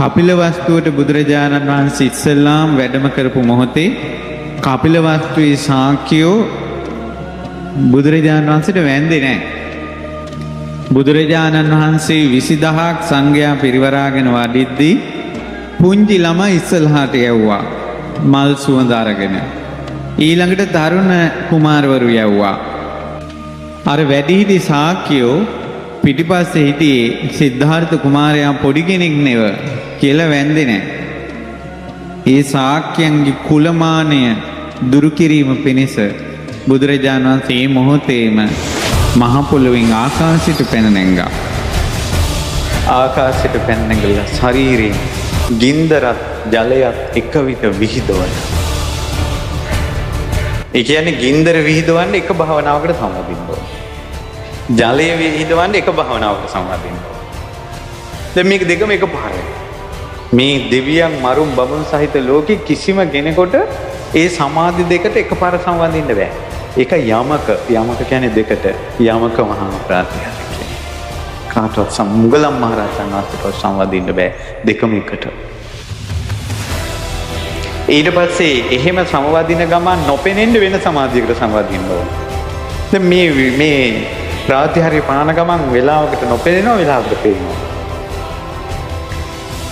කපිලවස්තුවට බුදුරජාණන් වහන්සේ ඉස්සෙල්ලාම වැඩම කරපු මොහොතේ කපිලවස්තුවේ ශාක්‍යයෝ බුදුරජාණන් වහන්සේට වැඳේ නැහැ. බුදුරජාණන් වහන්සේ 20000ක් සංඝයා පිරිවරාගෙන වඩිද්දී පුංචි ළමයි ඉස්සල්හාට යවුවා මල් සුවඳ අරගෙන. ඊළඟට තරුණ කුමාරවරු යවුවා. අර වැඩිහිටි ශාක්‍යයෝ පිටිපස්සේ හිටියේ සිද්ධාර්ථ කුමාරයා පොඩි කෙනෙක් නෙව කියලා වැන්දේ නැහැ. ඒ ශාක්‍යයන්ගේ කුලමානය දුරු කිරීම පිණිස බුදුරජාණන් වහන්සේ මේ මොහොතේම මහ පොළොවෙන් ආකාශයට පැන නැංගා. ආකාශයට පැන නැගලා ශරීරේ ගින්දරත් ජලයත් එක විට විහිදවන. ඒ කියන්නේ ගින්දර විහිදවන්නේ එක භාවනාවකට සම්බන්ධින්න ඕන. ජලය විහිදවන්නේ එක භාවනාවකට සම්බන්ධින්න ඕන. දැන් මේක දෙකම එකපාරයි. මේ දෙවියන් මරුන් බබුන් සහිත ලෝකෙ කිසිම කෙනෙකුට ඒ සමාධි දෙකට එකපාර සම්බන්ධින්න බෑ. ඒක යමක කියන්නේ දෙකට යමක මහා ප්‍රාතිහාර්ය කියන්නේ. කාටවත් මුගලන් මහරහතන් වහන්සේට සම්බන්ධින්න බෑ දෙකම එකට. ඊට පස්සේ එහෙම සමවදින ගමන් නොපෙනෙන්න වෙන සමාධියකට සම්බන්ධින්න ඕන. දැන් මේ ප්‍රාතිහාර්ය පාන ගමන් වෙලාවකට නොපෙනෙනවා වෙලාවකට පේනවා.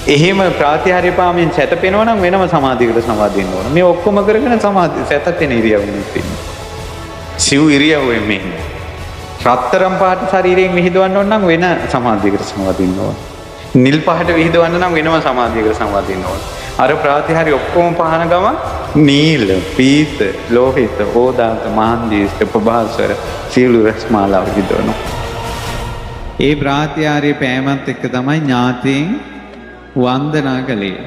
එහෙම ප්‍රාතිහාර්ය පාමින් සැතපෙනවා නම් වෙනම සමාධියකට සම්බන්ධින්න ඕන. මේ ඔක්කොම කරගෙන සමාධිය සැතපෙන ඉරියව්වෙත් ඉන්නේ. සිව් ඉරියව්වෙන් මෙහෙම. රත්තරන් පාට ශරීරයෙන් විහිදවන්න ඕන නම් වෙන සමාධියකට සම්බන්ධින්න ඕන. නිල් පාට විහිදවන්න නම් වෙනම සමාධියකට සම්බන්ධින්න ඕන. අර ප්‍රාතිහාර්ය ඔක්කොම පහන ගම නීල, පීත, ලෝහිත, ඕදාත, මහන්දියස්ත, ප්‍රභාස්වර සියලු රස්මාලා විහිදවනවා. ඒ ප්‍රාතිහාර්ය පෑමත් එක්ක තමයි ඥාතීන් වන්දනා කළේ.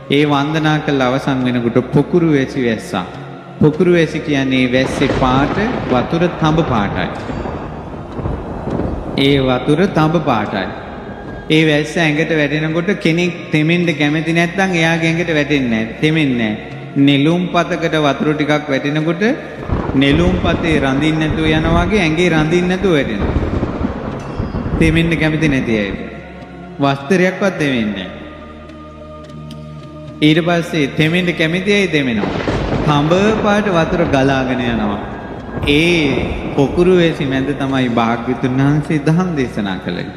ඒ වන්දනා කළ අවසන් වෙනකොට පොකුරු වැසි වැස්සා. පොකුරු වැසි කියන්නේ වැස්සේ පාට වතුර තඹ පාටයි. ඒ වතුර තඹ පාටයි. ඒ වැස්ස ඇඟට වැටෙනකොට කෙනෙක් තෙමෙන්න කැමති නැත්නම් එයාගේ ඇඟට වැටෙන්නේ නැහැ. තෙමෙන්නේ නැහැ. නෙළුම් පතකට වතුර ටිකක් වැටෙනකොට නෙළුම් පතේ රඳින්න නැතුව යනවා වගේ ඇඟේ රඳින්න නැතුව වැටෙනවා. තෙමෙන්න කැමති නැති අය. වස්ත්‍රයක්වත් තෙමෙන්නේ නැහැ. ඊට පස්සේ තෙමෙන්න කැමති අය තෙමෙනවා. තඹ පාට වතුර ගලාගෙන යනවා. ඒ පොකුරු වැසි මැද තමයි භාග්‍යවතුන් වහන්සේ ධම් දේශනා කළේ.